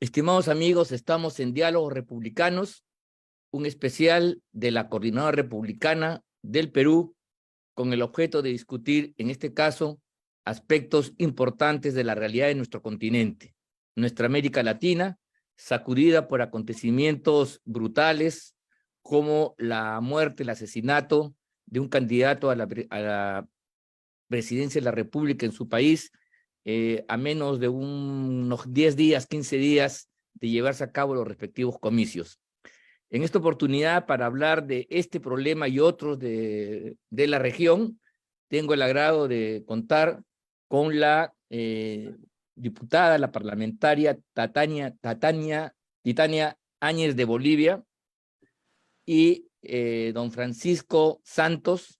Estimados amigos, estamos en Diálogos Republicanos, un especial de la Coordinadora Republicana del Perú, con el objeto de discutir, en este caso, aspectos importantes de la realidad de nuestro continente, nuestra América Latina, sacudida por acontecimientos brutales como la muerte, el asesinato de un candidato a la presidencia de la República en su país, a menos de unos 10 días, 15 días de llevarse a cabo los respectivos comicios. En esta oportunidad, para hablar de este problema y otros de la región, tengo el agrado de contar con la diputada, la parlamentaria Titania Áñez de Bolivia y don Francisco Santos,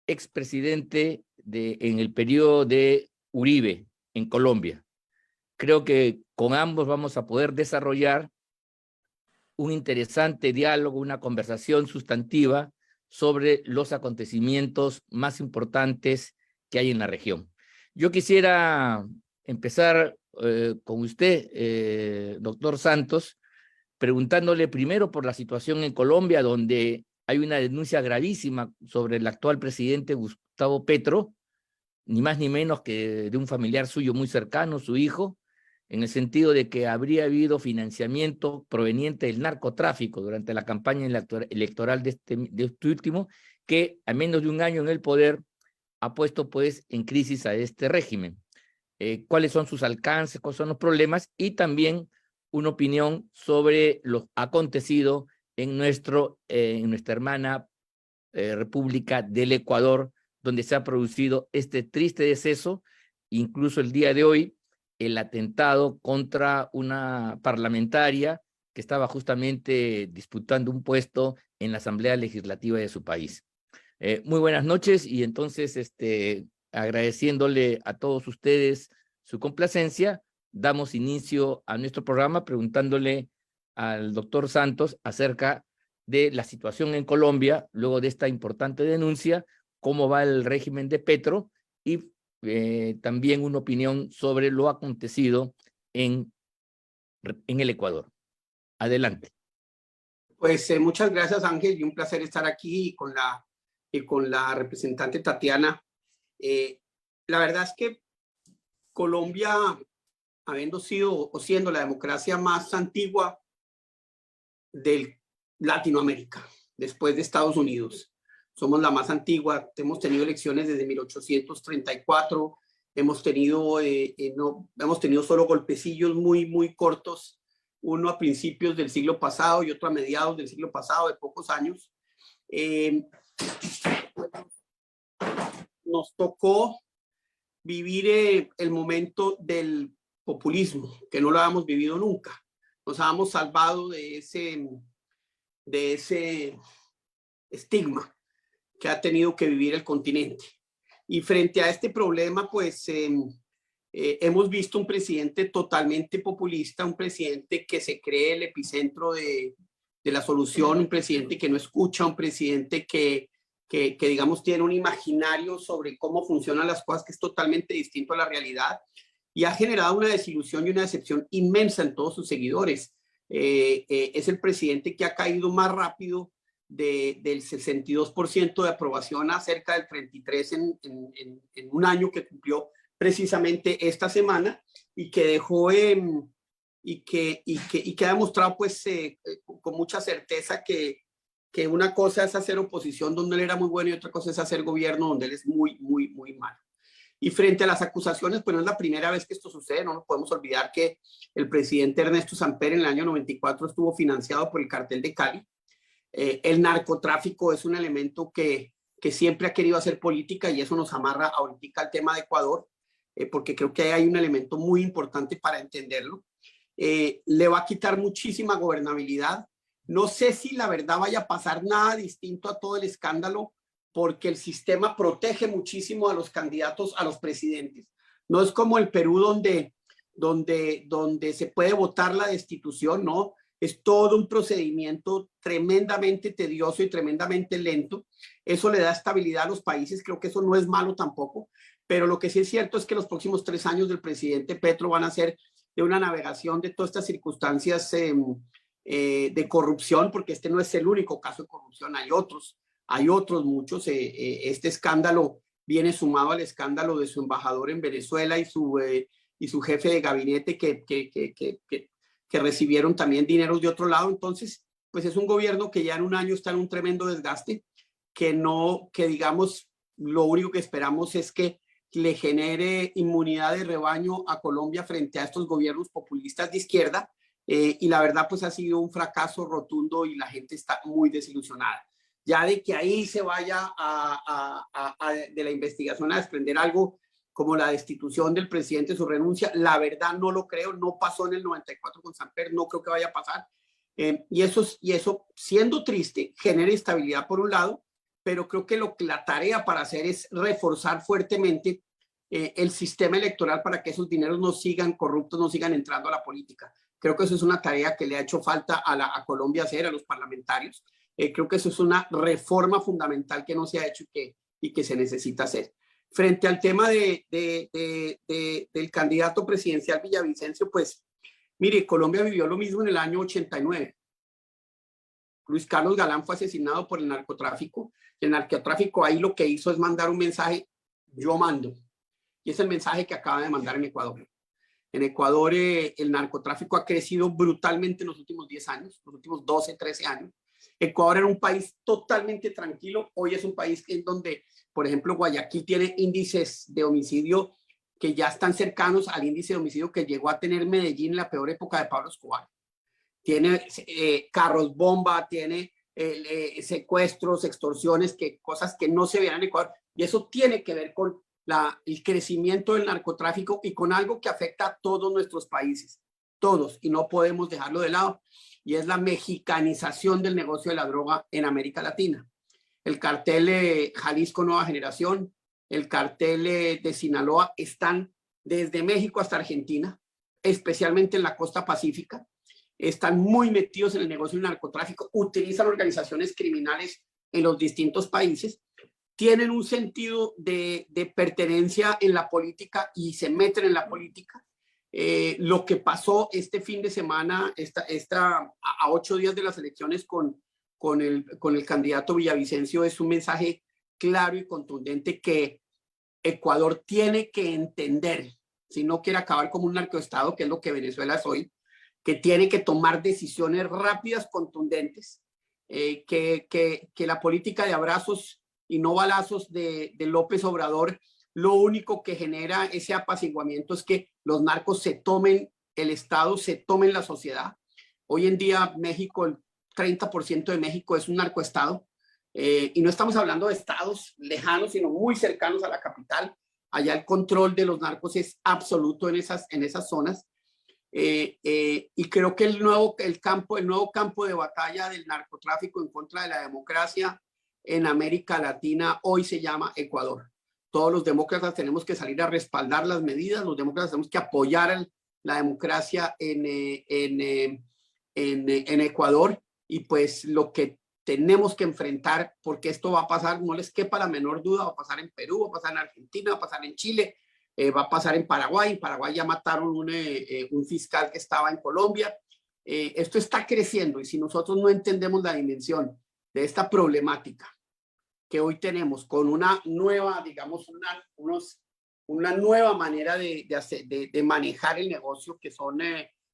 expresidente en el periodo de Uribe, en Colombia. Creo que con ambos vamos a poder desarrollar un interesante diálogo, una conversación sustantiva sobre los acontecimientos más importantes que hay en la región. Yo quisiera empezar con usted, doctor Santos, preguntándole primero por la situación en Colombia, donde hay una denuncia gravísima sobre el actual presidente Gustavo Petro, ni más ni menos que de un familiar suyo muy cercano, su hijo, en el sentido de que habría habido financiamiento proveniente del narcotráfico durante la campaña electoral de este último, que a menos de un año en el poder ha puesto pues en crisis a este régimen. ¿Cuáles son sus alcances, cuáles son los problemas? Y también una opinión sobre lo acontecido en nuestra hermana República del Ecuador, donde se ha producido este triste deceso, incluso el día de hoy, el atentado contra una parlamentaria que estaba justamente disputando un puesto en la Asamblea Legislativa de su país. Muy buenas noches, y entonces, agradeciéndole a todos ustedes su complacencia, damos inicio a nuestro programa preguntándole al doctor Santos acerca de la situación en Colombia, luego de esta importante denuncia, cómo va el régimen de Petro y también una opinión sobre lo acontecido en el Ecuador. Adelante. Pues muchas gracias, Ángel, y un placer estar aquí con la representante Tatiana. La verdad es que Colombia, habiendo sido o siendo la democracia más antigua de Latinoamérica, después de Estados Unidos, somos la más antigua, hemos tenido elecciones desde 1834, hemos tenido solo golpecillos muy cortos, uno a principios del siglo pasado y otro a mediados del siglo pasado, de pocos años. Nos tocó vivir el momento del populismo, que no lo habíamos vivido nunca. Nos habíamos salvado de ese estigma que ha tenido que vivir el continente. Y frente a este problema, pues hemos visto un presidente totalmente populista, un presidente que se cree el epicentro de la solución, un presidente que no escucha, un presidente que digamos tiene un imaginario sobre cómo funcionan las cosas que es totalmente distinto a la realidad, y ha generado una desilusión y una decepción inmensa en todos sus seguidores. Es el presidente que ha caído más rápido del 62% de aprobación a cerca del 33% en un año que cumplió precisamente esta semana, y que dejó y que ha demostrado pues con mucha certeza que una cosa es hacer oposición donde él era muy bueno y otra cosa es hacer gobierno donde él es muy malo. Y frente a las acusaciones, pues no es la primera vez que esto sucede. No nos podemos olvidar que el presidente Ernesto Samper en el año 94 estuvo financiado por el cartel de Cali. El narcotráfico es un elemento que siempre ha querido hacer política, y eso nos amarra ahorita al tema de Ecuador, porque creo que hay un elemento muy importante para entenderlo. Le va a quitar muchísima gobernabilidad. No sé si la verdad vaya a pasar nada distinto a todo el escándalo, porque el sistema protege muchísimo a los candidatos, a los presidentes. No es como el Perú donde se puede votar la destitución, ¿no? Es todo un procedimiento tremendamente tedioso y tremendamente lento. Eso le da estabilidad a los países. Creo que eso no es malo tampoco. Pero lo que sí es cierto es que los próximos 3 años del presidente Petro van a ser de una navegación de todas estas circunstancias de corrupción, porque este no es el único caso de corrupción, hay otros muchos. Este escándalo viene sumado al escándalo de su embajador en Venezuela y su jefe de gabinete que recibieron también dineros de otro lado. Entonces, pues es un gobierno que ya en un año está en un tremendo desgaste, que digamos, lo único que esperamos es que le genere inmunidad de rebaño a Colombia frente a estos gobiernos populistas de izquierda, y la verdad pues ha sido un fracaso rotundo y la gente está muy desilusionada. Ya de que ahí se vaya de la investigación a desprender algo como la destitución del presidente, su renuncia, la verdad no lo creo, no pasó en el 94 con Samper, no creo que vaya a pasar. Y eso, siendo triste, genera estabilidad por un lado, pero creo que la tarea para hacer es reforzar fuertemente el sistema electoral para que esos dineros no sigan corruptos, no sigan entrando a la política. Creo que eso es una tarea que le ha hecho falta a Colombia hacer, a los parlamentarios. Creo que eso es una reforma fundamental que no se ha hecho y que se necesita hacer. Frente al tema del candidato presidencial Villavicencio, pues, mire, Colombia vivió lo mismo en el año 89. Luis Carlos Galán fue asesinado por el narcotráfico. El narcotráfico ahí lo que hizo es mandar un mensaje: yo mando. Y es el mensaje que acaba de mandar en Ecuador. En Ecuador el narcotráfico ha crecido brutalmente en los últimos 10 años, los últimos 12, 13 años. Ecuador era un país totalmente tranquilo. Hoy es un país en donde, por ejemplo, Guayaquil tiene índices de homicidio que ya están cercanos al índice de homicidio que llegó a tener Medellín en la peor época de Pablo Escobar. Tiene carros bomba, tiene secuestros, extorsiones, cosas que no se veían en Ecuador. Y eso tiene que ver con el crecimiento del narcotráfico y con algo que afecta a todos nuestros países, todos, y no podemos dejarlo de lado, y es la mexicanización del negocio de la droga en América Latina. El cartel Jalisco Nueva Generación, el cartel de Sinaloa están desde México hasta Argentina, especialmente en la costa pacífica. Están muy metidos en el negocio del narcotráfico, utilizan organizaciones criminales en los distintos países, tienen un sentido de pertenencia en la política y se meten en la política. Lo que pasó este fin de semana, a 8 días de las elecciones con el candidato Villavicencio, es un mensaje claro y contundente que Ecuador tiene que entender, si no quiere acabar como un narcoestado, que es lo que Venezuela es hoy, que tiene que tomar decisiones rápidas, contundentes, que la política de abrazos y no balazos de López Obrador, lo único que genera ese apaciguamiento es que los narcos se tomen el Estado, se tomen la sociedad. Hoy en día México, el 30% de México es un narcoestado, y no estamos hablando de estados lejanos, sino muy cercanos a la capital. Allá el control de los narcos es absoluto en esas zonas. Y creo que el nuevo campo de batalla del narcotráfico en contra de la democracia en América Latina hoy se llama Ecuador. Todos los demócratas tenemos que salir a respaldar las medidas, los demócratas tenemos que apoyar la democracia en Ecuador, y pues lo que tenemos que enfrentar, porque esto va a pasar, no les quepa la menor duda, va a pasar en Perú, va a pasar en Argentina, va a pasar en Chile, va a pasar en Paraguay. En Paraguay ya mataron un fiscal que estaba en Colombia. Esto está creciendo, y si nosotros no entendemos la dimensión de esta problemática que hoy tenemos con una nueva, digamos, una nueva manera de manejar el negocio, que son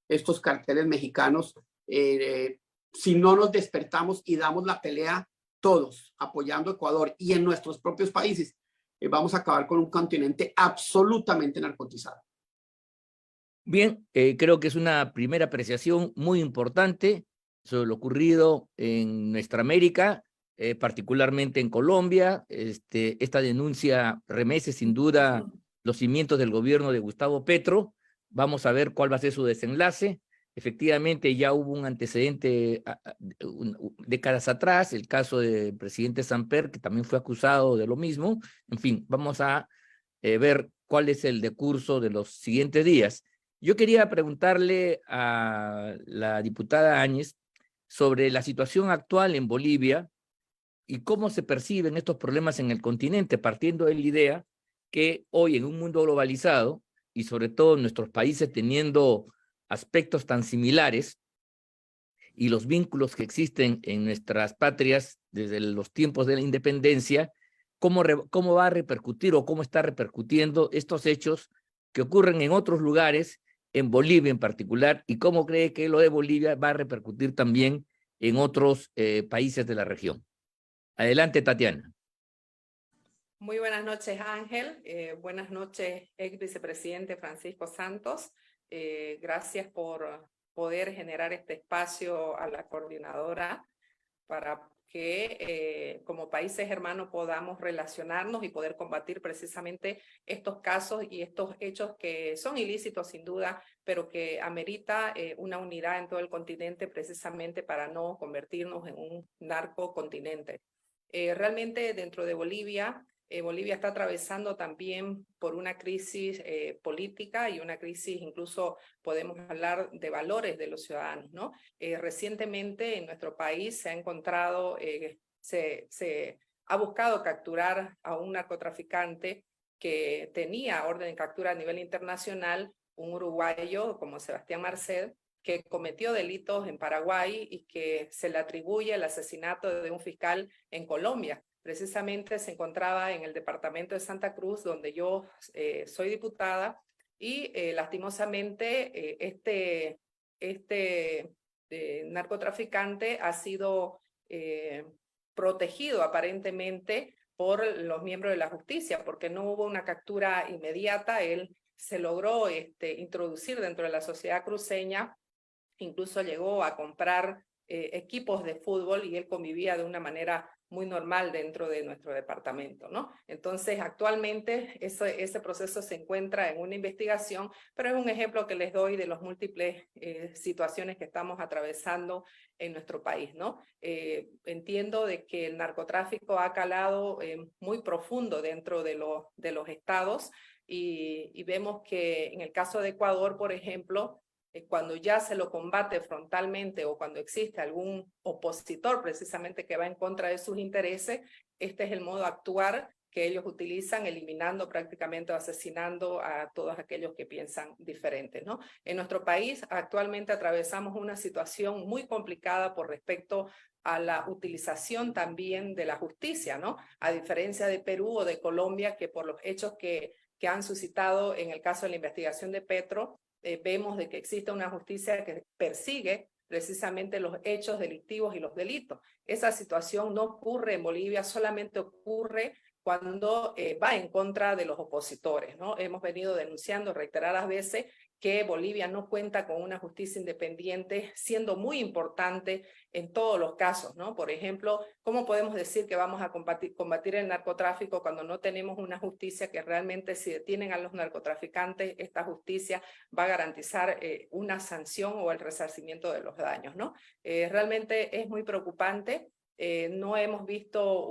estos carteles mexicanos, si no nos despertamos y damos la pelea todos, apoyando a Ecuador y en nuestros propios países, vamos a acabar con un continente absolutamente narcotizado. Bien, creo que es una primera apreciación muy importante sobre lo ocurrido en nuestra América, particularmente en Colombia. Esta denuncia remece sin duda los cimientos del gobierno de Gustavo Petro. Vamos a ver cuál va a ser su desenlace. Efectivamente, ya hubo un antecedente décadas atrás, el caso del presidente Samper, que también fue acusado de lo mismo. En fin, vamos a ver cuál es el decurso de los siguientes días. Yo quería preguntarle a la diputada Áñez sobre la situación actual en Bolivia y cómo se perciben estos problemas en el continente, partiendo de la idea que hoy, en un mundo globalizado, y sobre todo nuestros países teniendo aspectos tan similares y los vínculos que existen en nuestras patrias desde los tiempos de la independencia, cómo va a repercutir o cómo está repercutiendo estos hechos que ocurren en otros lugares, en Bolivia en particular, y cómo cree que lo de Bolivia va a repercutir también en otros países de la región. Adelante, Tatiana. Muy buenas noches, Ángel. Buenas noches, ex vicepresidente Francisco Santos. Gracias por poder generar este espacio a la coordinadora para que como países hermanos podamos relacionarnos y poder combatir precisamente estos casos y estos hechos que son ilícitos sin duda, pero que amerita una unidad en todo el continente precisamente para no convertirnos en un narcocontinente. Realmente dentro de Bolivia, Bolivia está atravesando también por una crisis política y una crisis, incluso podemos hablar de valores de los ciudadanos, ¿no? Recientemente en nuestro país se ha encontrado, se ha buscado capturar a un narcotraficante que tenía orden de captura a nivel internacional, un uruguayo como Sebastián Marced, que cometió delitos en Paraguay y que se le atribuye el asesinato de un fiscal en Colombia. Precisamente se encontraba en el departamento de Santa Cruz, donde yo soy diputada, y lastimosamente este narcotraficante ha sido protegido aparentemente por los miembros de la justicia, porque no hubo una captura inmediata. Él se logró introducir dentro de la sociedad cruceña, incluso llegó a comprar equipos de fútbol y él convivía de una manera muy normal dentro de nuestro departamento, ¿no? Entonces, actualmente ese proceso se encuentra en una investigación, pero es un ejemplo que les doy de las múltiples situaciones que estamos atravesando en nuestro país, ¿no? Entiendo de que el narcotráfico ha calado muy profundo dentro de los estados y vemos que en el caso de Ecuador, por ejemplo, cuando ya se lo combate frontalmente o cuando existe algún opositor precisamente que va en contra de sus intereses, este es el modo de actuar que ellos utilizan, eliminando prácticamente o asesinando a todos aquellos que piensan diferentes, ¿no? En nuestro país actualmente atravesamos una situación muy complicada por respecto a la utilización también de la justicia, ¿no? A diferencia de Perú o de Colombia, que por los hechos que han suscitado en el caso de la investigación de Petro, vemos de que existe una justicia que persigue precisamente los hechos delictivos y los delitos. Esa situación no ocurre en Bolivia, solamente ocurre cuando va en contra de los opositores, ¿no? Hemos venido denunciando reiteradas veces que Bolivia no cuenta con una justicia independiente, siendo muy importante en todos los casos, ¿no? Por ejemplo, ¿cómo podemos decir que vamos a combatir el narcotráfico cuando no tenemos una justicia que realmente, si detienen a los narcotraficantes, esta justicia va a garantizar una sanción o el resarcimiento de los daños, ¿no? Realmente es muy preocupante. No hemos visto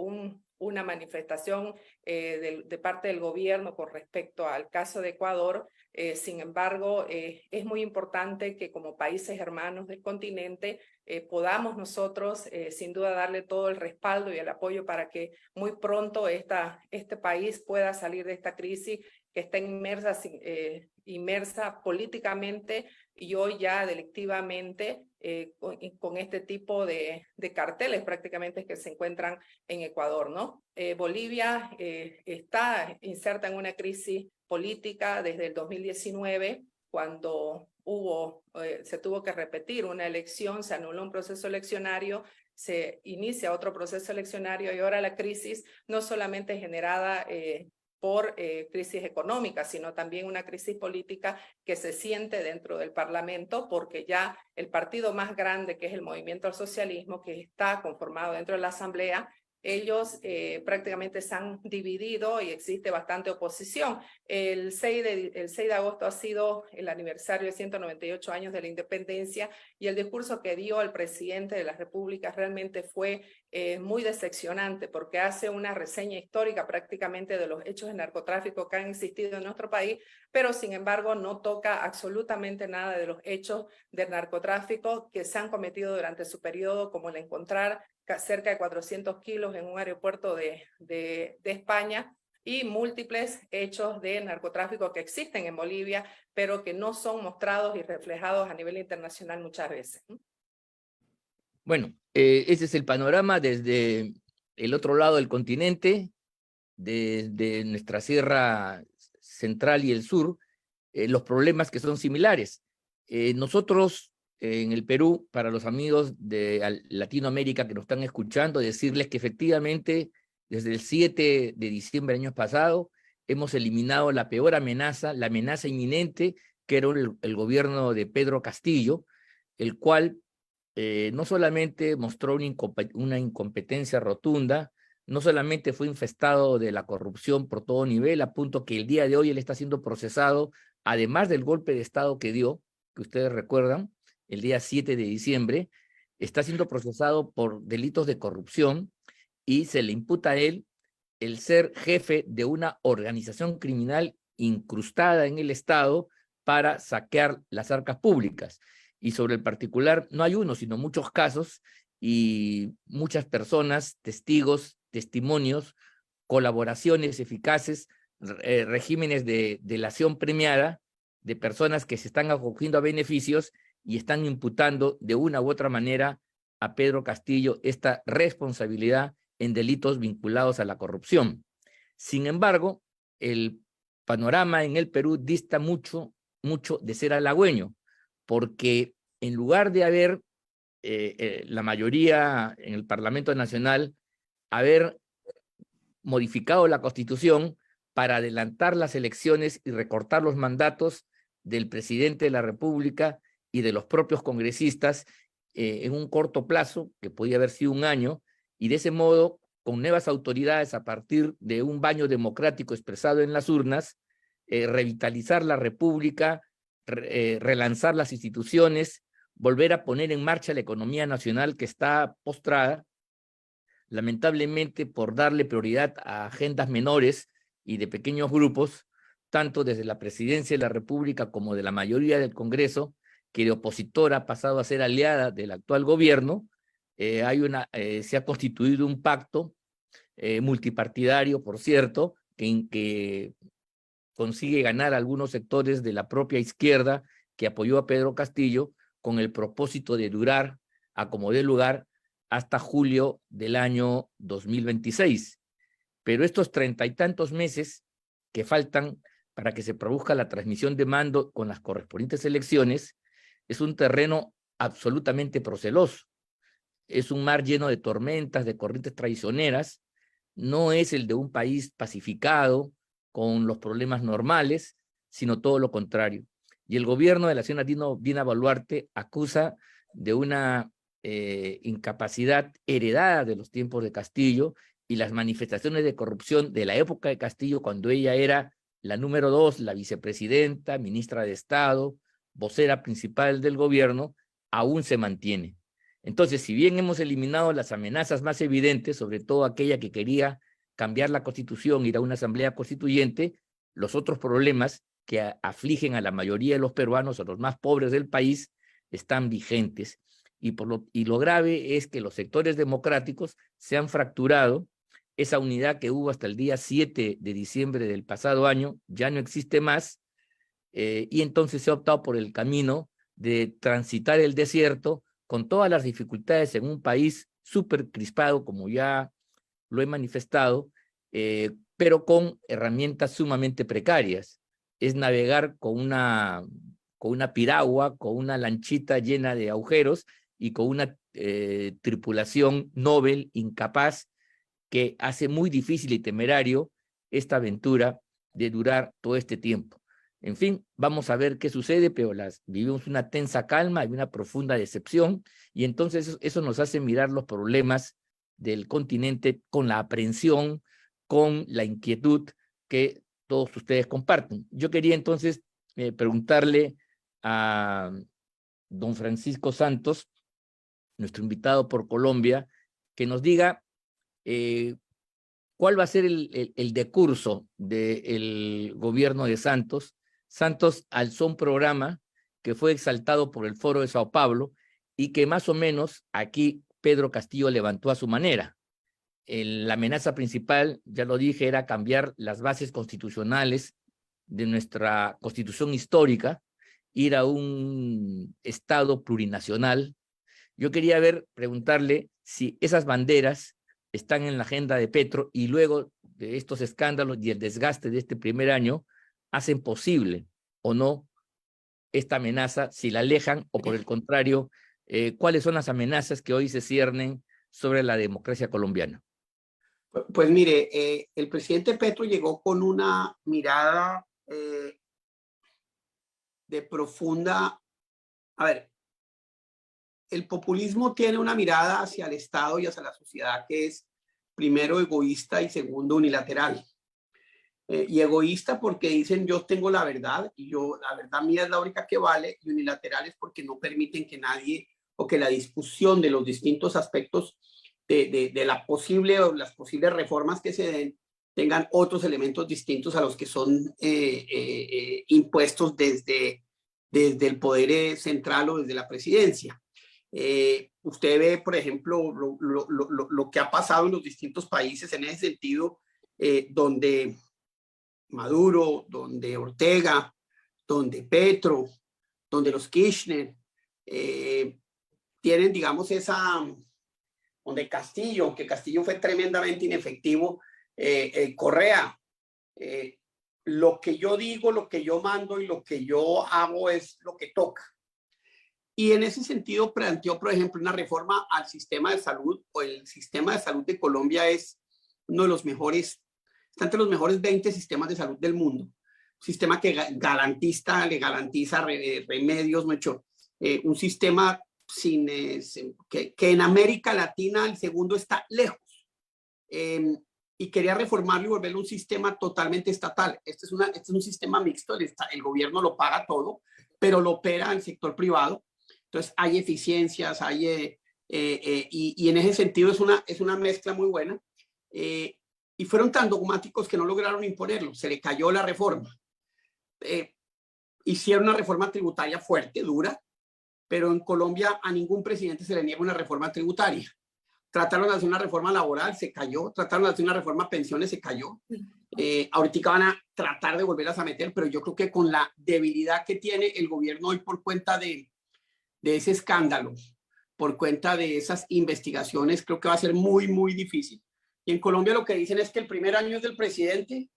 una manifestación de parte del gobierno con respecto al caso de Ecuador. Sin embargo, es muy importante que como países hermanos del continente podamos nosotros sin duda darle todo el respaldo y el apoyo para que muy pronto este país pueda salir de esta crisis que está inmersa políticamente y hoy ya delictivamente con este tipo de carteles prácticamente que se encuentran en Ecuador, ¿no? Bolivia está inserta en una crisis política desde el 2019, cuando se tuvo que repetir una elección, se anuló un proceso eleccionario, se inicia otro proceso eleccionario y ahora la crisis no solamente es generada por crisis económica, sino también una crisis política que se siente dentro del Parlamento, porque ya el partido más grande, que es el Movimiento al Socialismo, que está conformado dentro de la Asamblea, ellos prácticamente se han dividido y existe bastante oposición. El 6 de agosto ha sido el aniversario de 198 años de la independencia y el discurso que dio el presidente de la República realmente fue muy decepcionante, porque hace una reseña histórica prácticamente de los hechos de narcotráfico que han existido en nuestro país, pero sin embargo no toca absolutamente nada de los hechos del narcotráfico que se han cometido durante su periodo, como el encontrar cerca de 400 kilos en un aeropuerto de España, y múltiples hechos de narcotráfico que existen en Bolivia, pero que no son mostrados y reflejados a nivel internacional muchas veces. Bueno, ese es el panorama desde el otro lado del continente, desde nuestra sierra central y el sur, los problemas que son similares. Nosotros en el Perú, para los amigos de Latinoamérica que nos están escuchando, decirles que efectivamente desde el 7 de diciembre del año pasado hemos eliminado la peor amenaza, la amenaza inminente, que era el gobierno de Pedro Castillo, el cual no solamente mostró una incompetencia rotunda, no solamente fue infestado de la corrupción por todo nivel, a punto que el día de hoy él está siendo procesado, además del golpe de Estado que dio, que ustedes recuerdan, el día 7 de diciembre, está siendo procesado por delitos de corrupción y se le imputa a él el ser jefe de una organización criminal incrustada en el Estado para saquear las arcas públicas. Y sobre el particular, no hay uno, sino muchos casos y muchas personas, testigos, testimonios, colaboraciones eficaces, regímenes de delación premiada de personas que se están acogiendo a beneficios y están imputando de una u otra manera a Pedro Castillo esta responsabilidad en delitos vinculados a la corrupción. Sin embargo, el panorama en el Perú dista mucho de ser halagüeño, porque en lugar de haber la mayoría en el Parlamento Nacional, haber modificado la Constitución para adelantar las elecciones y recortar los mandatos del presidente de la República y de los propios congresistas en un corto plazo, que podía haber sido un año, y de ese modo, con nuevas autoridades a partir de un baño democrático expresado en las urnas, revitalizar la República, relanzar las instituciones, volver a poner en marcha la economía nacional que está postrada, lamentablemente por darle prioridad a agendas menores y de pequeños grupos, tanto desde la presidencia de la República como de la mayoría del Congreso, que de opositora ha pasado a ser aliada del actual gobierno. Se ha constituido un pacto multipartidario, por cierto, que consigue ganar algunos sectores de la propia izquierda que apoyó a Pedro Castillo con el propósito de durar a como dé lugar hasta julio del año 2026. Pero estos 30 y tantos meses que faltan para que se produzca la transmisión de mando con las correspondientes elecciones es un terreno absolutamente proceloso. Es un mar lleno de tormentas, de corrientes traicioneras. No es el de un país pacificado, con los problemas normales, sino todo lo contrario. Y el gobierno de la señora Dina Boluarte acusa de una incapacidad heredada de los tiempos de Castillo y las manifestaciones de corrupción de la época de Castillo, cuando ella era la número 2, la vicepresidenta, ministra de Estado, vocera principal del gobierno, aún se mantiene. Entonces, si bien hemos eliminado las amenazas más evidentes, sobre todo aquella que quería cambiar la Constitución, ir a una asamblea constituyente, los otros problemas que afligen a la mayoría de los peruanos, a los más pobres del país, están vigentes. Y lo grave es que los sectores democráticos se han fracturado. Esa unidad que hubo hasta el día 7 de diciembre del pasado año ya no existe más, y entonces se ha optado por el camino de transitar el desierto con todas las dificultades en un país súper crispado, como ya lo he manifestado, pero con herramientas sumamente precarias. Es navegar con una piragua, con una lanchita llena de agujeros y con una tripulación Nobel incapaz, que hace muy difícil y temerario esta aventura de durar todo este tiempo. En fin, vamos a ver qué sucede, pero vivimos una tensa calma y una profunda decepción, y entonces eso nos hace mirar los problemas del continente con la aprehensión, con la inquietud que todos ustedes comparten. Yo quería entonces preguntarle a don Francisco Santos, nuestro invitado por Colombia, que nos diga cuál va a ser el decurso del gobierno de Santos. Santos alzó un programa que fue exaltado por el Foro de Sao Paulo y que más o menos aquí Pedro Castillo levantó a su manera. la amenaza principal, ya lo dije, era cambiar las bases constitucionales de nuestra constitución histórica, ir a un Estado plurinacional. Yo quería preguntarle si esas banderas están en la agenda de Petro y luego de estos escándalos y el desgaste de este primer año hacen posible o no esta amenaza, si la alejan o por el contrario, ¿cuáles son las amenazas que hoy se ciernen sobre la democracia colombiana? Pues mire, el presidente Petro llegó con una mirada de profunda... A ver, el populismo tiene una mirada hacia el Estado y hacia la sociedad que es primero egoísta y segundo unilateral. Y egoísta porque dicen yo tengo la verdad y la verdad mía es la única que vale, y unilateral es porque no permiten que nadie o que la discusión de los distintos aspectos de la posible o las posibles reformas que se den tengan otros elementos distintos a los que son impuestos desde el poder central o desde la presidencia. Usted ve, por ejemplo, lo que ha pasado en los distintos países en ese sentido, donde Maduro, donde Ortega, donde Petro, donde los Kirchner tienen, digamos, donde Castillo, aunque Castillo fue tremendamente inefectivo, Correa, lo que yo digo, lo que yo mando y lo que yo hago es lo que toca. Y en ese sentido planteó, por ejemplo, una reforma al sistema de salud, o el sistema de salud de Colombia es uno de los mejores, está entre los mejores 20 sistemas de salud del mundo. Un sistema que le garantiza remedios, mucho. Un sistema que en América Latina el segundo está lejos. Y quería reformarlo y volverlo un sistema totalmente estatal. Este es un sistema mixto, el gobierno lo paga todo, pero lo opera el sector privado. Entonces hay eficiencias, y en ese sentido es una mezcla muy buena. Y fueron tan dogmáticos que no lograron imponerlo, se le cayó la reforma. Hicieron una reforma tributaria fuerte, dura, pero en Colombia a ningún presidente se le niega una reforma tributaria. Trataron de hacer una reforma laboral, se cayó. Trataron de hacer una reforma a pensiones, se cayó. Ahorita van a tratar de volverlas a meter, pero yo creo que con la debilidad que tiene el gobierno hoy por cuenta de ese escándalo, por cuenta de esas investigaciones, creo que va a ser muy, muy difícil. Y en Colombia lo que dicen es que el primer año es del presidente,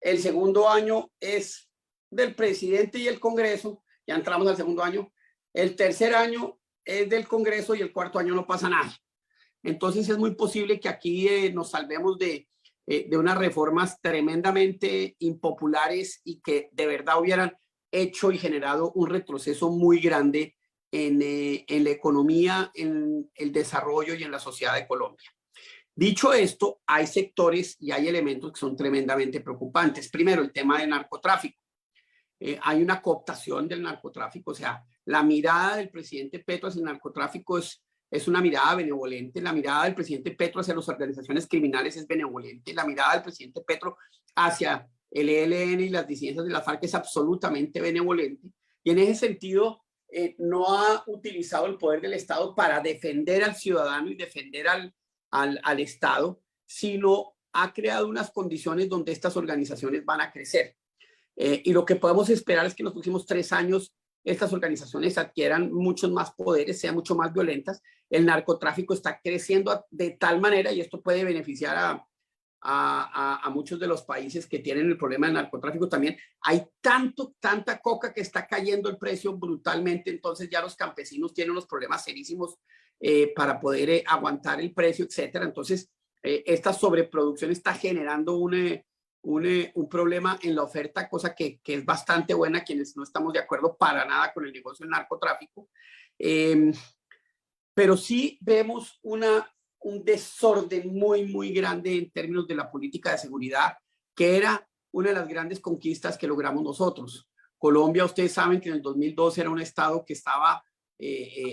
el segundo año es del presidente y el Congreso, ya entramos al segundo año, el tercer año es del Congreso y el cuarto año no pasa nada. Entonces es muy posible que aquí nos salvemos de unas reformas tremendamente impopulares y que de verdad hubieran hecho y generado un retroceso muy grande en la economía, en el desarrollo y en la sociedad de Colombia. Dicho esto, hay sectores y hay elementos que son tremendamente preocupantes. Primero, el tema del narcotráfico. Hay una cooptación del narcotráfico, o sea, la mirada del presidente Petro hacia el narcotráfico es una mirada benevolente. La mirada del presidente Petro hacia las organizaciones criminales es benevolente. La mirada del presidente Petro hacia el ELN y las disidencias de la FARC es absolutamente benevolente. Y en ese sentido, no ha utilizado el poder del Estado para defender al ciudadano y defender al Estado, sino ha creado unas condiciones donde estas organizaciones van a crecer. Y lo que podemos esperar es que en los próximos 3 años estas organizaciones adquieran muchos más poderes, sean mucho más violentas. El narcotráfico está creciendo de tal manera, y esto puede beneficiar a muchos de los países que tienen el problema del narcotráfico también. Hay tanta coca que está cayendo el precio brutalmente, entonces ya los campesinos tienen unos problemas serísimos para poder aguantar el precio, etcétera. Entonces, esta sobreproducción está generando un problema en la oferta, cosa que es bastante buena, quienes no estamos de acuerdo para nada con el negocio del narcotráfico. Pero sí vemos un desorden muy, muy grande en términos de la política de seguridad, que era una de las grandes conquistas que logramos nosotros. Colombia, ustedes saben que en el 2012 era un estado que estaba,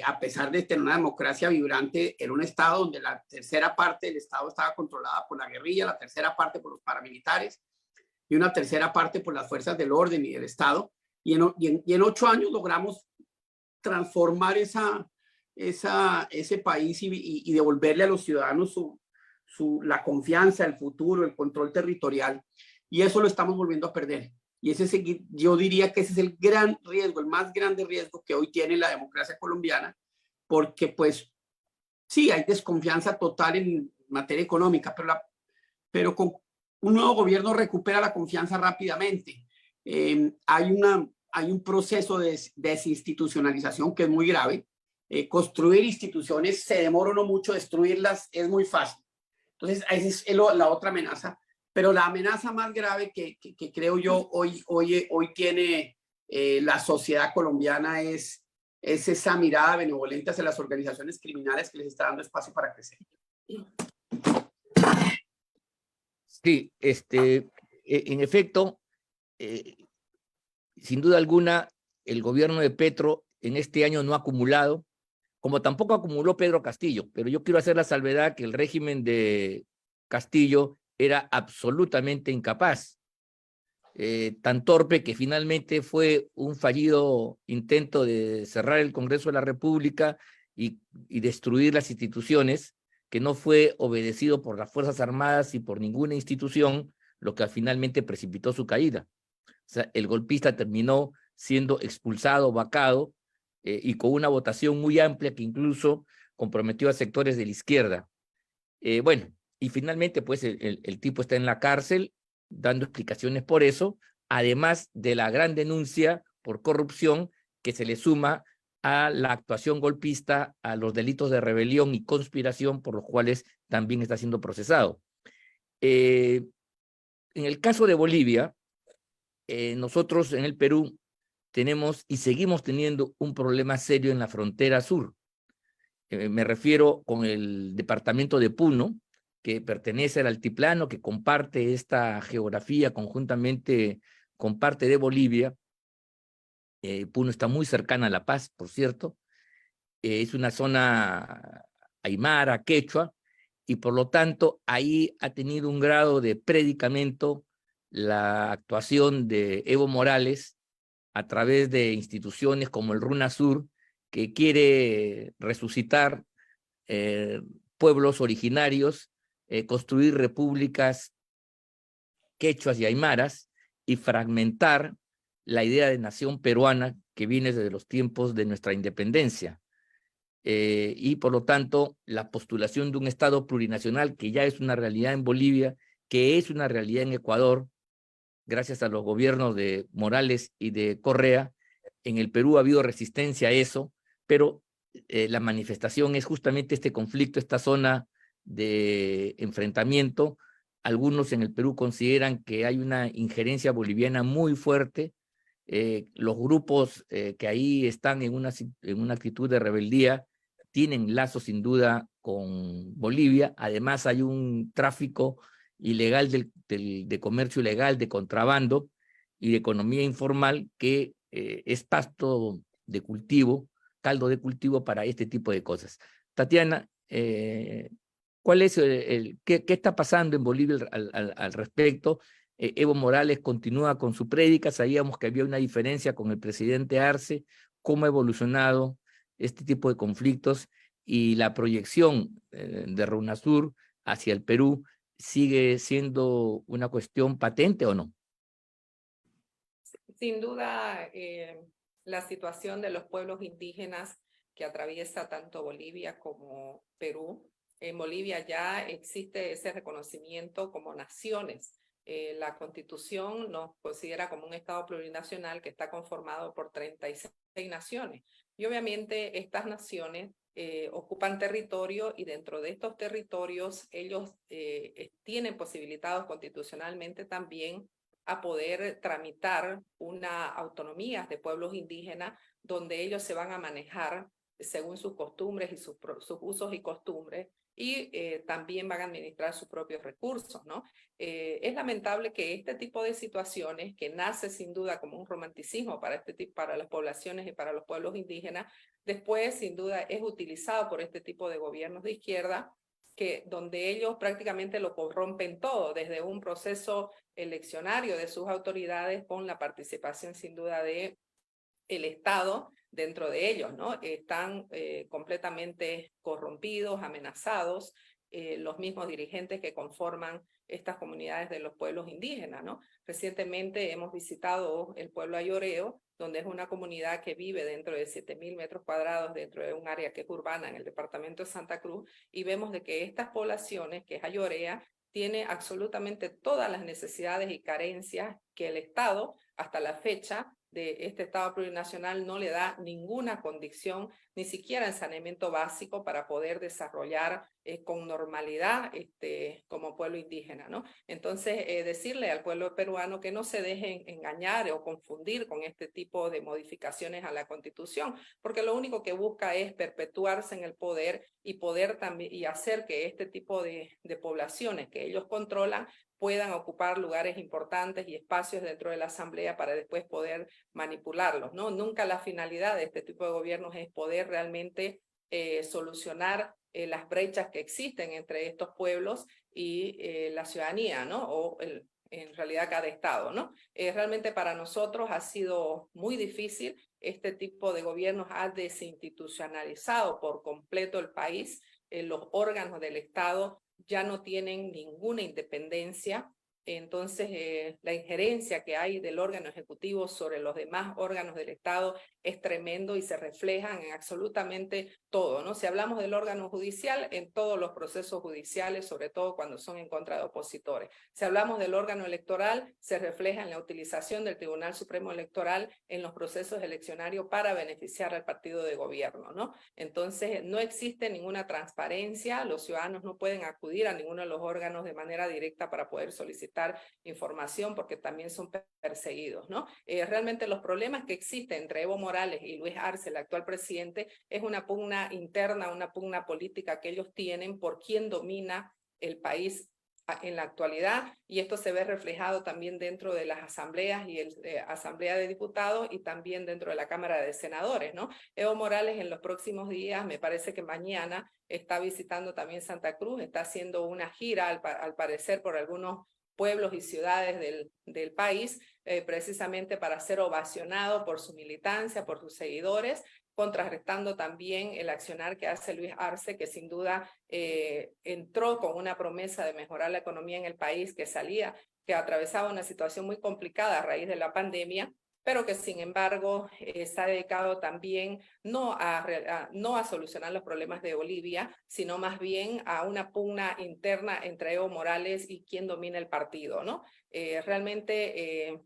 a pesar de tener una democracia vibrante, era un estado donde la tercera parte del estado estaba controlada por la guerrilla, la tercera parte por los paramilitares y una tercera parte por las fuerzas del orden y del Estado. Y en 8 años logramos transformar ese país y devolverle a los ciudadanos la confianza, el futuro, el control territorial, y eso lo estamos volviendo a perder. Y yo diría que ese es el gran riesgo, el más grande riesgo que hoy tiene la democracia colombiana, porque pues sí, hay desconfianza total en materia económica, pero con un nuevo gobierno recupera la confianza rápidamente. Hay un proceso de desinstitucionalización que es muy grave. Construir instituciones se demora no mucho, destruirlas es muy fácil. Entonces, esa es la otra amenaza. Pero la amenaza más grave que creo yo hoy tiene la sociedad colombiana es esa mirada benevolente hacia las organizaciones criminales que les está dando espacio para crecer. Sí, en efecto, sin duda alguna, el gobierno de Petro en este año no ha acumulado, como tampoco acumuló Pedro Castillo, pero yo quiero hacer la salvedad que el régimen de Castillo era absolutamente incapaz, tan torpe que finalmente fue un fallido intento de cerrar el Congreso de la República y destruir las instituciones, que no fue obedecido por las Fuerzas Armadas y por ninguna institución, lo que finalmente precipitó su caída. O sea, el golpista terminó siendo expulsado, vacado, y con una votación muy amplia que incluso comprometió a sectores de la izquierda. Bueno, y finalmente pues el tipo está en la cárcel dando explicaciones por eso, además de la gran denuncia por corrupción que se le suma a la actuación golpista, a los delitos de rebelión y conspiración por los cuales también está siendo procesado. En el caso de Bolivia, nosotros en el Perú tenemos y seguimos teniendo un problema serio en la frontera sur. Me refiero con el departamento de Puno, que pertenece al altiplano, que comparte esta geografía conjuntamente con parte de Bolivia. Puno está muy cercana a La Paz, por cierto. Es una zona aymara, quechua, y por lo tanto ahí ha tenido un grado de predicamento la actuación de Evo Morales a través de instituciones como el RUNASUR, que quiere resucitar pueblos originarios, construir repúblicas quechuas y aymaras y fragmentar la idea de nación peruana que viene desde los tiempos de nuestra independencia. Y por lo tanto, la postulación de un Estado plurinacional que ya es una realidad en Bolivia, que es una realidad en Ecuador, gracias a los gobiernos de Morales y de Correa. En el Perú ha habido resistencia a eso, pero la manifestación es justamente este conflicto, esta zona de enfrentamiento. Algunos en el Perú consideran que hay una injerencia boliviana muy fuerte. Los grupos que ahí están en una actitud de rebeldía tienen lazos sin duda con Bolivia. Además hay un tráfico ilegal de comercio ilegal, de contrabando y de economía informal que es pasto de cultivo, caldo de cultivo para este tipo de cosas. Tatiana, ¿cuál es qué está pasando en Bolivia al respecto? Evo Morales continúa con su prédica, sabíamos que había una diferencia con el presidente Arce, cómo ha evolucionado este tipo de conflictos y la proyección de RUNASUR hacia el Perú sigue siendo una cuestión patente o no? Sin duda, la situación de los pueblos indígenas que atraviesa tanto Bolivia como Perú. En Bolivia ya existe ese reconocimiento como naciones. La Constitución nos considera como un Estado plurinacional que está conformado por 36 naciones. Y obviamente estas naciones ocupan territorio y dentro de estos territorios ellos tienen posibilitados constitucionalmente también a poder tramitar una autonomía de pueblos indígenas donde ellos se van a manejar según sus costumbres y sus usos y costumbres y también van a administrar sus propios recursos, ¿no? Es lamentable que este tipo de situaciones, que nace sin duda como un romanticismo para para las poblaciones y para los pueblos indígenas, después sin duda es utilizado por este tipo de gobiernos de izquierda donde ellos prácticamente lo corrompen todo, desde un proceso eleccionario de sus autoridades con la participación sin duda de el Estado dentro de ellos, ¿no? Están completamente corrompidos, amenazados, los mismos dirigentes que conforman estas comunidades de los pueblos indígenas, ¿no? Recientemente hemos visitado el pueblo ayoreo, donde es una comunidad que vive dentro de 7.000 metros cuadrados, dentro de un área que es urbana en el departamento de Santa Cruz, y vemos de que estas poblaciones, que es ayorea, tiene absolutamente todas las necesidades y carencias que el Estado, hasta la fecha de este Estado plurinacional, no le da ninguna condición, ni siquiera en saneamiento básico para poder desarrollar con normalidad como pueblo indígena, ¿no? Entonces, decirle al pueblo peruano que no se dejen engañar o confundir con este tipo de modificaciones a la Constitución, porque lo único que busca es perpetuarse en el poder y poder también y hacer que este tipo de poblaciones que ellos controlan puedan ocupar lugares importantes y espacios dentro de la Asamblea para después poder manipularlos, ¿no? Nunca la finalidad de este tipo de gobiernos es poder realmente solucionar las brechas que existen entre estos pueblos y la ciudadanía, ¿no? O en realidad cada estado, ¿no? Realmente para nosotros ha sido muy difícil. Este tipo de gobiernos ha desinstitucionalizado por completo el país. Los órganos del Estado ya no tienen ninguna independencia. Entonces, la injerencia que hay del órgano ejecutivo sobre los demás órganos del Estado es tremendo y se reflejan en absolutamente todo, ¿no? Si hablamos del órgano judicial, en todos los procesos judiciales, sobre todo cuando son en contra de opositores. Si hablamos del órgano electoral, se refleja en la utilización del Tribunal Supremo Electoral en los procesos eleccionarios para beneficiar al partido de gobierno, ¿no? Entonces, no existe ninguna transparencia, los ciudadanos no pueden acudir a ninguno de los órganos de manera directa para poder solicitar información porque también son perseguidos, ¿no? Realmente los problemas que existen entre Evo Morales y Luis Arce, el actual presidente, es una pugna interna, una pugna política que ellos tienen por quién domina el país en la actualidad, y esto se ve reflejado también dentro de las asambleas y Asamblea de Diputados y también dentro de la Cámara de Senadores, ¿no? Evo Morales en los próximos días, me parece que mañana, está visitando también Santa Cruz, está haciendo una gira al parecer por algunos pueblos y ciudades del país, precisamente para ser ovacionado por su militancia, por sus seguidores, contrarrestando también el accionar que hace Luis Arce, que sin duda entró con una promesa de mejorar la economía en el país, que atravesaba una situación muy complicada a raíz de la pandemia, pero que sin embargo está dedicado también no a solucionar los problemas de Bolivia, sino más bien a una pugna interna entre Evo Morales y quien domina el partido, ¿no? Realmente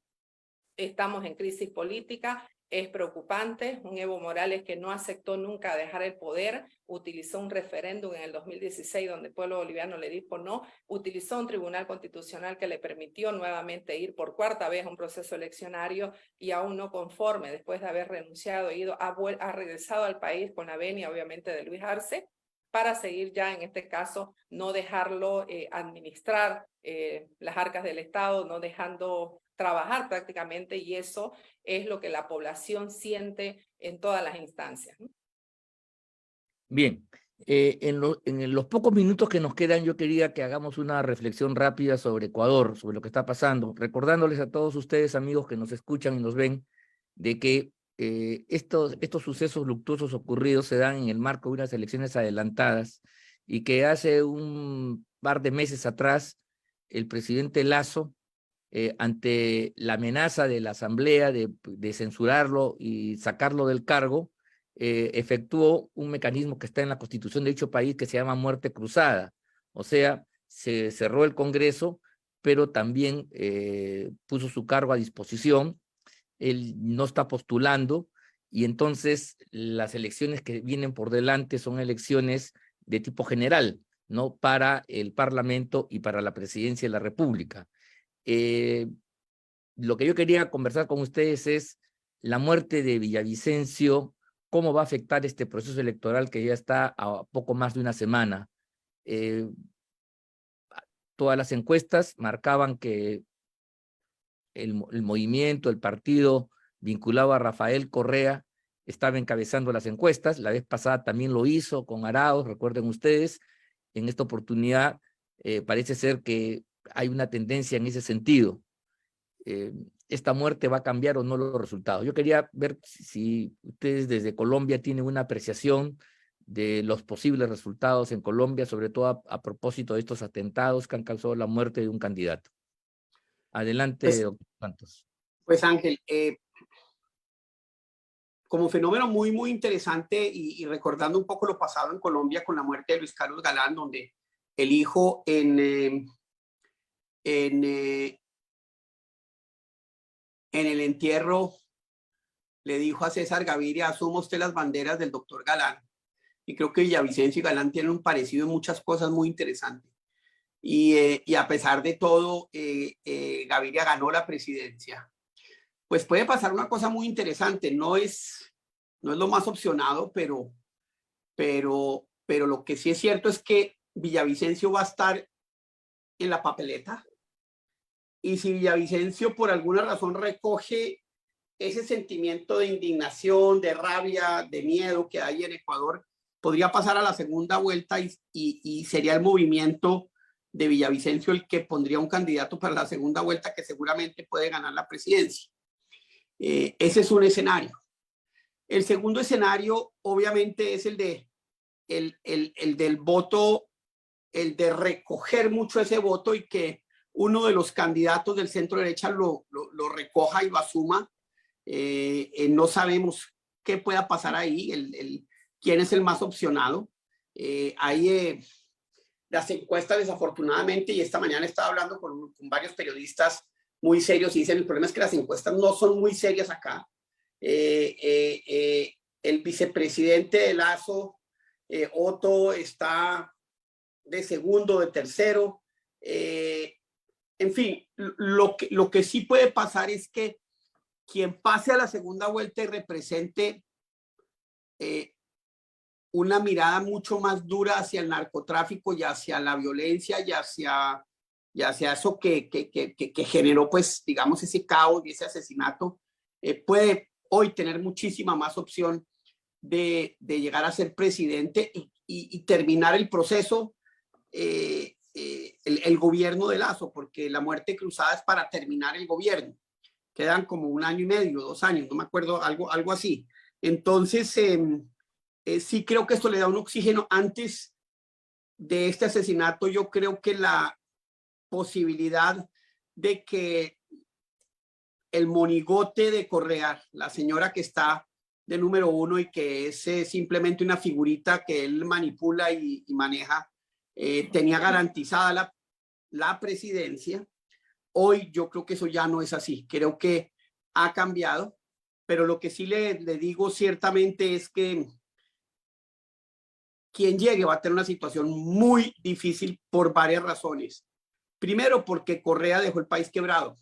estamos en crisis política. Es preocupante, un Evo Morales que no aceptó nunca dejar el poder, utilizó un referéndum en el 2016 donde el pueblo boliviano le dijo no, utilizó un tribunal constitucional que le permitió nuevamente ir por cuarta vez a un proceso eleccionario y aún no conforme, después de haber renunciado, ha regresado al país con la venia obviamente de Luis Arce, para seguir ya en este caso no dejarlo administrar las arcas del Estado, no dejando trabajar prácticamente, y eso es lo que la población siente en todas las instancias, ¿no? Bien, en los pocos minutos que nos quedan, yo quería que hagamos una reflexión rápida sobre Ecuador, sobre lo que está pasando, recordándoles a todos ustedes, amigos que nos escuchan y nos ven, de que estos sucesos luctuosos ocurridos se dan en el marco de unas elecciones adelantadas y que hace un par de meses atrás el presidente Lasso, ante la amenaza de la Asamblea de censurarlo y sacarlo del cargo, efectuó un mecanismo que está en la Constitución de dicho país que se llama muerte cruzada. O sea, se cerró el Congreso, pero también puso su cargo a disposición. Él no está postulando y entonces las elecciones que vienen por delante son elecciones de tipo general, ¿no? Para el Parlamento y para la Presidencia de la República. Lo que yo quería conversar con ustedes es la muerte de Villavicencio, cómo va a afectar este proceso electoral que ya está a poco más de una semana. Todas las encuestas marcaban que el movimiento, el partido vinculado a Rafael Correa estaba encabezando las encuestas. La vez pasada también lo hizo con Arauz, recuerden ustedes. En esta oportunidad parece ser que hay una tendencia en ese sentido. Esta muerte va a cambiar o no los resultados. Yo quería ver si ustedes desde Colombia tienen una apreciación de los posibles resultados en Colombia, sobre todo a propósito de estos atentados que han causado la muerte de un candidato. Adelante, doctor Santos. Pues Ángel, como fenómeno muy interesante y recordando un poco lo pasado en Colombia con la muerte de Luis Carlos Galán, donde el hijo en el entierro le dijo a César Gaviria: asuma usted las banderas del doctor Galán. Y creo que Villavicencio y Galán tienen un parecido en muchas cosas muy interesantes. Y a pesar de todo, Gaviria ganó la presidencia. Pues puede pasar una cosa muy interesante. No es lo más opcionado, pero lo que sí es cierto es que Villavicencio va a estar en la papeleta. Y si Villavicencio por alguna razón recoge ese sentimiento de indignación, de rabia, de miedo que hay en Ecuador, podría pasar a la segunda vuelta y sería el movimiento de Villavicencio el que pondría un candidato para la segunda vuelta que seguramente puede ganar la presidencia. Ese es un escenario. El segundo escenario, obviamente, es el del voto, el de recoger mucho ese voto y que uno de los candidatos del centro derecha lo recoja y lo asuma. No sabemos qué pueda pasar ahí, quién es el más opcionado. Hay las encuestas, desafortunadamente, y esta mañana estaba hablando con varios periodistas muy serios y dicen: el problema es que las encuestas no son muy serias acá. El vicepresidente de Lazo, Otto, está de segundo, de tercero. En fin, lo que sí puede pasar es que quien pase a la segunda vuelta y represente una mirada mucho más dura hacia el narcotráfico y hacia la violencia y hacia eso que generó, pues, digamos, ese caos y ese asesinato, puede hoy tener muchísima más opción de llegar a ser presidente y terminar el proceso, el gobierno de Lazo, porque la muerte cruzada es para terminar el gobierno. Quedan como 1 año y medio, 2 años, no me acuerdo, algo así. Entonces, sí creo que esto le da un oxígeno. Antes de este asesinato, yo creo que la posibilidad de que el monigote de Correa, la señora que está de número 1 y que es simplemente una figurita que él manipula y maneja, tenía garantizada la presidencia. Hoy yo creo que eso ya no es así. Creo que ha cambiado, pero lo que sí le digo ciertamente es que quien llegue va a tener una situación muy difícil por varias razones. Primero, porque Correa dejó el país quebrado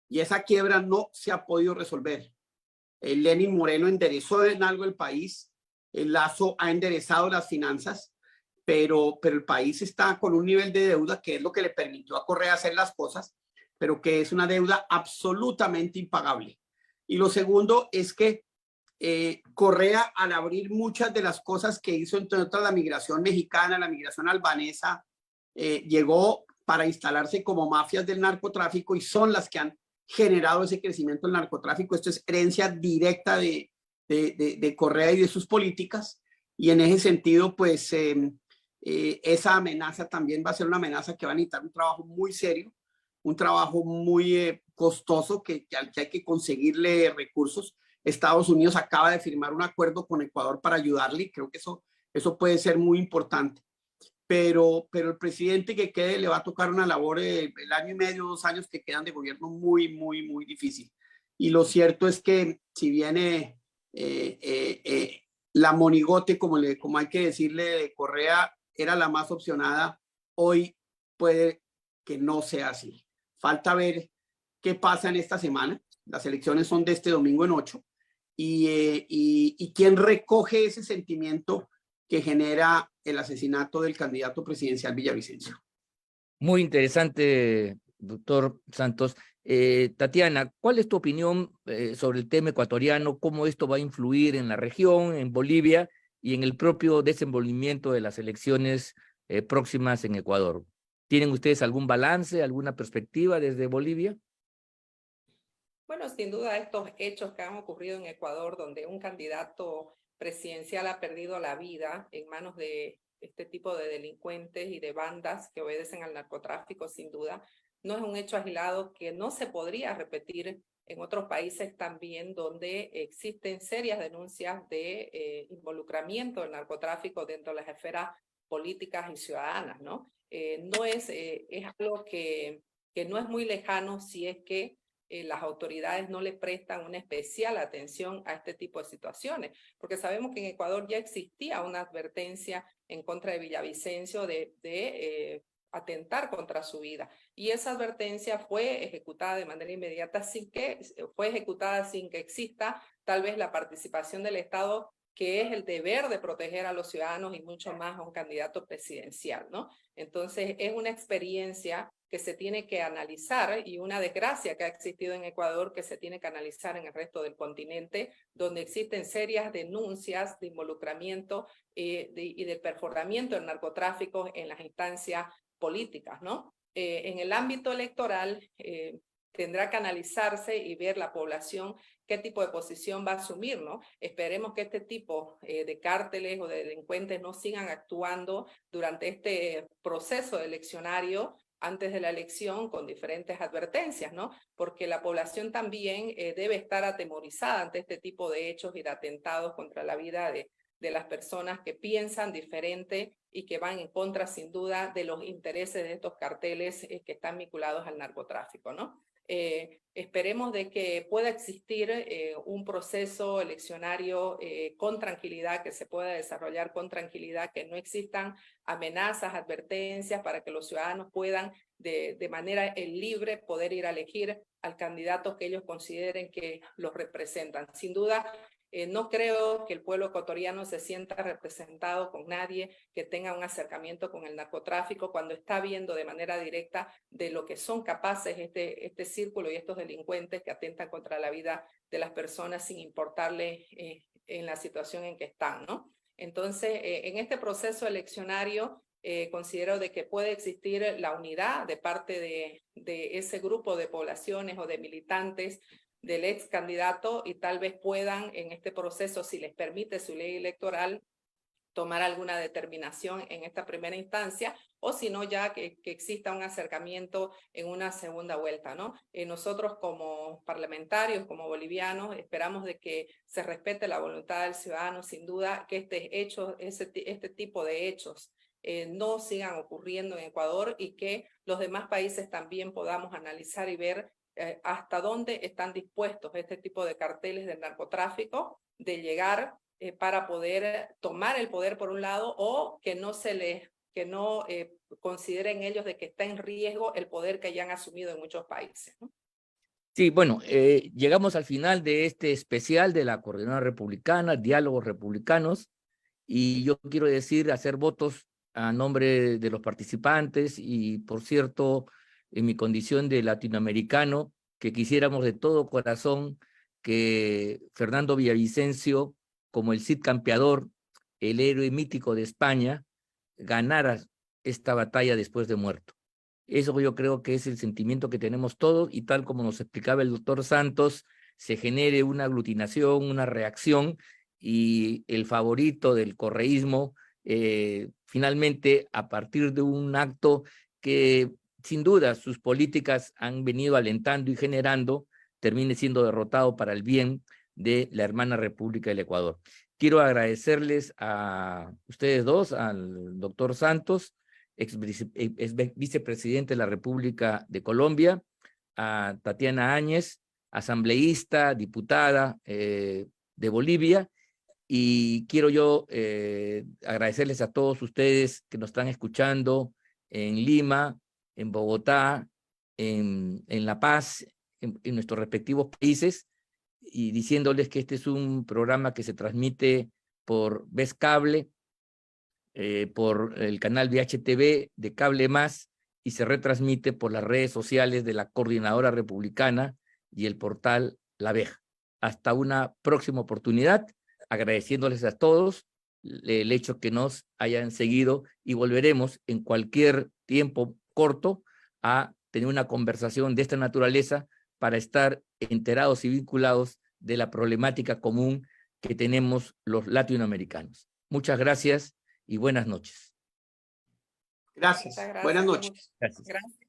y esa quiebra no se ha podido resolver. Lenín Moreno enderezó en algo el país, el Lazo ha enderezado las finanzas, pero el país está con un nivel de deuda que es lo que le permitió a Correa hacer las cosas, pero que es una deuda absolutamente impagable. Y lo segundo es que Correa, al abrir muchas de las cosas que hizo, entre otras la migración mexicana, la migración albanesa, llegó para instalarse como mafias del narcotráfico y son las que han generado ese crecimiento del narcotráfico. Esto es herencia directa de Correa y de sus políticas, y en ese sentido, pues esa amenaza también va a ser una amenaza que va a necesitar un trabajo muy serio, un trabajo muy costoso que hay que conseguirle recursos. Estados Unidos acaba de firmar un acuerdo con Ecuador para ayudarle, y creo que eso puede ser muy importante. Pero el presidente que quede le va a tocar una labor, el año y medio, 2 años que quedan de gobierno muy difícil. Y lo cierto es que si viene la monigote, como hay que decirle, de Correa, era la más opcionada, hoy puede que no sea así. Falta ver qué pasa en esta semana. Las elecciones son de este domingo en 8. Y quién recoge ese sentimiento que genera el asesinato del candidato presidencial Villavicencio. Muy interesante, doctor Santos. Tatiana, ¿cuál es tu opinión sobre el tema ecuatoriano? ¿Cómo esto va a influir en la región, en Bolivia y en el propio desenvolvimiento de las elecciones próximas en Ecuador? ¿Tienen ustedes algún balance, alguna perspectiva desde Bolivia? Bueno, sin duda estos hechos que han ocurrido en Ecuador, donde un candidato presidencial ha perdido la vida en manos de este tipo de delincuentes y de bandas que obedecen al narcotráfico, sin duda, no es un hecho aislado que no se podría repetir en otros países también donde existen serias denuncias de involucramiento del narcotráfico dentro de las esferas políticas y ciudadanas, ¿no? Es algo que no es muy lejano si es que las autoridades no le prestan una especial atención a este tipo de situaciones, porque sabemos que en Ecuador ya existía una advertencia en contra de Villavicencio de atentar contra su vida, y esa advertencia fue ejecutada de manera inmediata sin que exista tal vez la participación del Estado, que es el deber de proteger a los ciudadanos y mucho más a un candidato presidencial, ¿no? Entonces, es una experiencia que se tiene que analizar y una desgracia que ha existido en Ecuador que se tiene que analizar en el resto del continente, donde existen serias denuncias de involucramiento y del perforamiento del narcotráfico en las instancias políticas, ¿no? En el ámbito electoral tendrá que analizarse y ver la población qué tipo de posición va a asumir, ¿no? Esperemos que este tipo de cárteles o de delincuentes no sigan actuando durante este proceso eleccionario antes de la elección con diferentes advertencias, ¿no? Porque la población también debe estar atemorizada ante este tipo de hechos y de atentados contra la vida de las personas que piensan diferente y que van en contra, sin duda, de los intereses de estos carteles que están vinculados al narcotráfico, ¿no? Esperemos de que pueda existir un proceso eleccionario con tranquilidad, que se pueda desarrollar con tranquilidad, que no existan amenazas, advertencias, para que los ciudadanos puedan de manera libre poder ir a elegir al candidato que ellos consideren que los representan. Sin duda, no creo que el pueblo ecuatoriano se sienta representado con nadie que tenga un acercamiento con el narcotráfico cuando está viendo de manera directa de lo que son capaces este círculo y estos delincuentes que atentan contra la vida de las personas sin importarle en la situación en que están, ¿no? Entonces, en este proceso eleccionario, considero de que puede existir la unidad de parte de ese grupo de poblaciones o de militantes del ex candidato, y tal vez puedan en este proceso, si les permite su ley electoral, tomar alguna determinación en esta primera instancia, o si no, ya que exista un acercamiento en una segunda vuelta, ¿no? Nosotros como parlamentarios, como bolivianos, esperamos de que se respete la voluntad del ciudadano, sin duda, que este tipo de hechos no sigan ocurriendo en Ecuador, y que los demás países también podamos analizar y ver hasta dónde están dispuestos este tipo de carteles del narcotráfico de llegar para poder tomar el poder por un lado, o que no consideren ellos de que está en riesgo el poder que ya han asumido en muchos países, ¿no? Sí, bueno, llegamos al final de este especial de la Coordinadora Republicana, Diálogos Republicanos, y yo quiero hacer votos a nombre de los participantes y, por cierto, en mi condición de latinoamericano, que quisiéramos de todo corazón que Fernando Villavicencio, como el Cid Campeador, el héroe mítico de España, ganara esta batalla después de muerto. Eso yo creo que es el sentimiento que tenemos todos, y tal como nos explicaba el doctor Santos, se genere una aglutinación, una reacción, y el favorito del correísmo, finalmente, a partir de un acto que sin duda sus políticas han venido alentando y generando, termine siendo derrotado para el bien de la hermana República del Ecuador. Quiero agradecerles a ustedes dos, al doctor Santos, ex vicepresidente de la República de Colombia, a Tatiana Áñez, asambleísta, diputada de Bolivia, y quiero yo agradecerles a todos ustedes que nos están escuchando en Lima, en Bogotá, en La Paz, en nuestros respectivos países, y diciéndoles que este es un programa que se transmite por Vez Cable, por el canal VHTV de Cable Más, y se retransmite por las redes sociales de la Coordinadora Republicana y el portal La Veja. Hasta una próxima oportunidad, agradeciéndoles a todos el hecho que nos hayan seguido, y volveremos en cualquier tiempo corto a tener una conversación de esta naturaleza para estar enterados y vinculados de la problemática común que tenemos los latinoamericanos. Muchas gracias y buenas noches. Gracias. Muchas gracias. Buenas noches. Gracias. Gracias.